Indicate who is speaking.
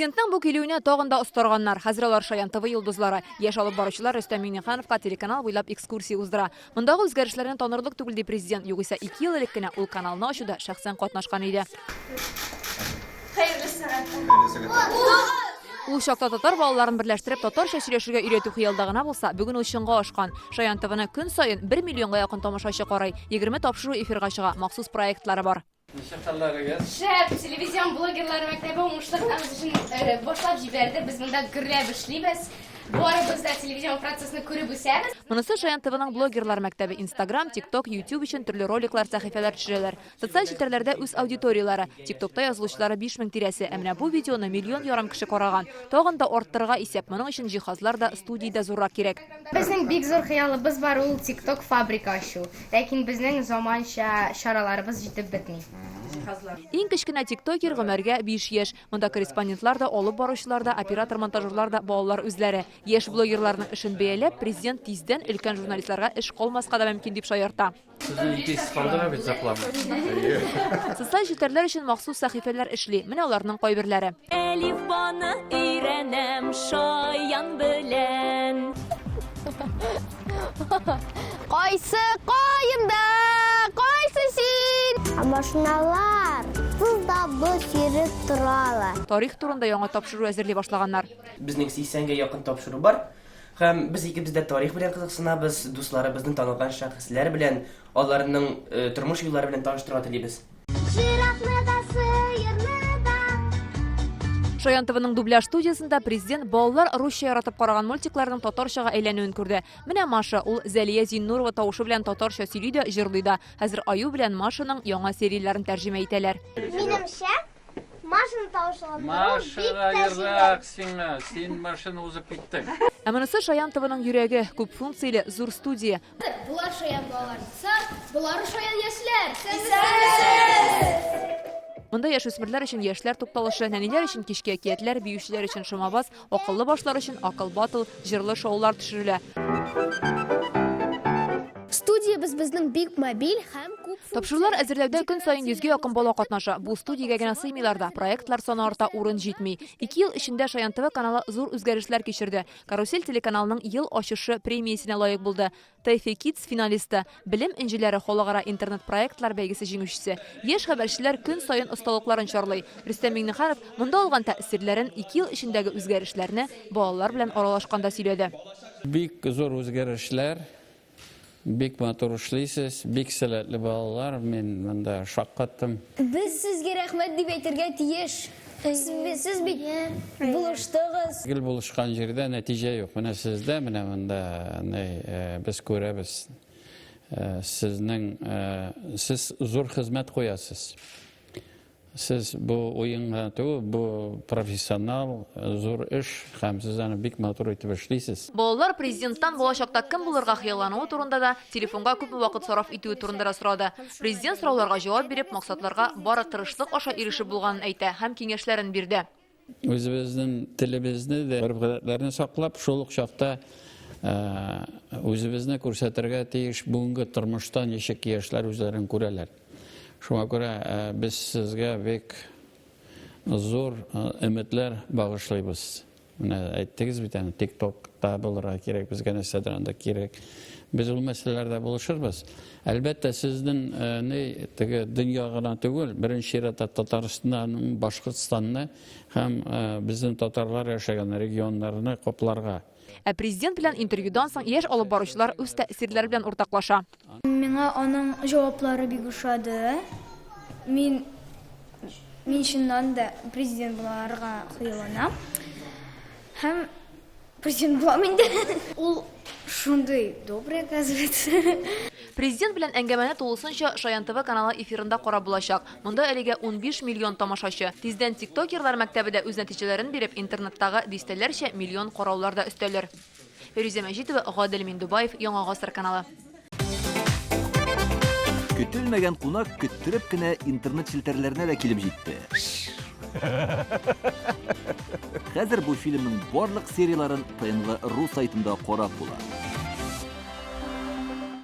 Speaker 1: Президенттің бу килүенә тагын да остарганнар. Хәзер алар Шаян ТВ йолдызлары. Яшь алып баручылар Рөстәм Миңнехановка телеканал буйлап экскурсия уздыра. Мондагы үзгәрешләрне танырлык түгел ди президент. Югыйсә 2 ел элек кенә ул каналны ачуда шәхсән катнашкан иде. Ул чакта татар балаларын берләштереп татарча сөйләшергә өйрәтү хыялда гына булса, бүген ул чынга ашкан. Шаян ТВны көн саен 1 миллионга якын тамашачы карый. 20 тапшыру эфирга чыга, махсус проектлары бар.
Speaker 2: Шәп, телевизион блогерлары мәктәбе уңышлыгыбыз өчен башлап җибәрде. Без монда гөрләп эшлибез. Барыбыз да телевизион процессны күреп үсәбез.
Speaker 1: Монысы Шаян ТВның блогерлар мәктәбе Instagram, TikTok, YouTube өчен төрле роликлар, сәхифәләр төшерәләр. Социаль челтәрләрдә үз аудиториялары. TikTokта язылучылары 5000 тирәсе, ә менә бу видеоны миллион ярым кеше караган. Тагын да арттырырга исәп, моның өчен җиһазлар да, студиядә зуррак кирәк.
Speaker 2: Безнең бик зур хыялыбыз бар, ул TikTok фабрика ачу. Ләкин безнең заманча чараларыбыз җитеп бетми.
Speaker 1: Иң кечкенә тиктокер Гомәргә 5 яшь. Монда корреспондентлар да, алып баручылар да, оператор-монтажерлар да, балалар үзләре. Яшь блогерларның эшен бәяләп, президент тиздән өлкән журналистларга эш калмаска да мөмкин дип шаярта. Социаль челтәрләр өчен махсус сәхифәләр эшли. Менә аларның кайберләре.
Speaker 3: Әлифбаны өйрәнәм Шаян белән.
Speaker 4: Кайсы кайында, кайсы син? Машиналар тузда бос йөреп торалар.
Speaker 1: Тарих турында яңа тапшыру әзерли башлаганнар.
Speaker 5: Безнең 80-гә якын тапшыру бар. Һәм без икебез дә тарих белән кызыксынабыз, дусларыбызның танылган шәхесләр белән, аларның тормыш юллары белән таныштырырга телибез.
Speaker 1: Шаян ТВның дубляж студиясында президент балалар русча яратып караган мультикларның татарчага әйләнүен күрде. Менә Маша, ул Зәлия Зиннурова тавышы белән татарча сөйли дә, җырлый да. Хәзер Аю белән Машаның яңа серияләрен тәрҗемә итәләр.
Speaker 4: Минемчә, машина тавышлары
Speaker 6: Машина ерак син машина узып киттең.
Speaker 1: Ә монысы Шаян ТВның йөрәге, күп функцияле зур студия.
Speaker 2: Булар Шаян балаларса, булар Шаян яшьләр.
Speaker 1: Монда яшүсмерләр өчен яшьләр тукталышы, нәниләр өчен кичке әкиятләр, биючеләр өчен шомабаз, акыллы башлар өчен акыл батыл, җырлы шоулар төшерелә.
Speaker 4: Студиябыз безнең бик мобиль һәм күп.
Speaker 1: Тапшырулар әзерләүдә көн саен 100-гә якын бала катнаша. Бу студиягә генә сыймыйлар да, проектлар саны арта, урын җитми. 2 ел эчендә Шаян ТВ каналы зур үзгәрешләр кичерде. Карусель телеканалының ел ачышы премиясенә лаек булды. TF Kids финалисты, белем инҗеләре халыкара интернет проектлар бәйгесе җиңүчесе. Яшь хәбәрчеләр көн саен осталыкларын чарлый. Рөстәм Миңнеханов монда алган тәэсирләрен 2 ел эчендәге үзгәрешләрне балалар белән аралашканда сөйләде.
Speaker 6: Бик зур үзгәрешләр, бик матур эшлисез, бик сәләтле балалар, мен монда шаккаттым.
Speaker 4: Без сезгә рәхмәт дип әйтергә тиеш. Сез бик булыштыгыз.
Speaker 6: Гел булышкан җирдә нәтиҗә юк. Менә сездә, менә монда без күрәбез. Сез зур хезмәт куясыз. Сез бу уенга түгел, бу профессионал, зур эш, һәм сез аны бик матур итеп эшлисез.
Speaker 1: Балалар президенттан болашакта кем булырга хыяллануы турында да, телефонга күп вакыт сараф итүе турында да сорады. Президент сорауларга җавап биреп, максатларга бары тырышлык аша ирешеп булганын әйтә һәм киңәшләрен бирде.
Speaker 6: Үзебезнең телебезне дә, гадәтләрне саклап, шул ук чакта үзебезне күрсәтергә тиеш бүгенге тормышта ничек яшьләр үзләрен күрәләр. Шуңа күрә без сезгә бик зур өметләр багышлыйбыз. Менә әйттегез бит әле, TikTokта булырга кирәк, безгә нәрсәдер анда кирәк. Без ул мәсьәләләрдә булышырбыз. Әлбәттә, сезнең теге дөнья гына түгел, беренче чиратта Татарстанның, Башкортстанны һәм безнең татарлар яшәгән регионнарны капларга.
Speaker 1: Ә президент белән интервьюдан соң яшь алып баручылар үз тәэсирләре белән уртаклаша.
Speaker 7: Миңа аның җаваплары бик ошады. Мин чыннан да президент буларга хыялланам. Һәм президент булам инде. Ул шундый добрый, оказывается.
Speaker 1: Президент белән әңгәмәне тулысынча Шаян ТВ каналы эфирында карап булачак. Монда әлегә 15 миллион тамашачы. Тиздән тиктокерлар мәктәбендә үз нәтиҗәләрен биреп, интернеттагы дистәләрчә миллион караулар да өстәлер. Фирүзә Мәҗитова, Гадел Миндубаев, Яңа гасыр каналы.
Speaker 8: Көтелмәгән кунак көттереп кенә интернет челтәрләренә дә килеп җитте. Хәзер бу фильмның барлык серияларын ТНВ.ру сайтында карап була.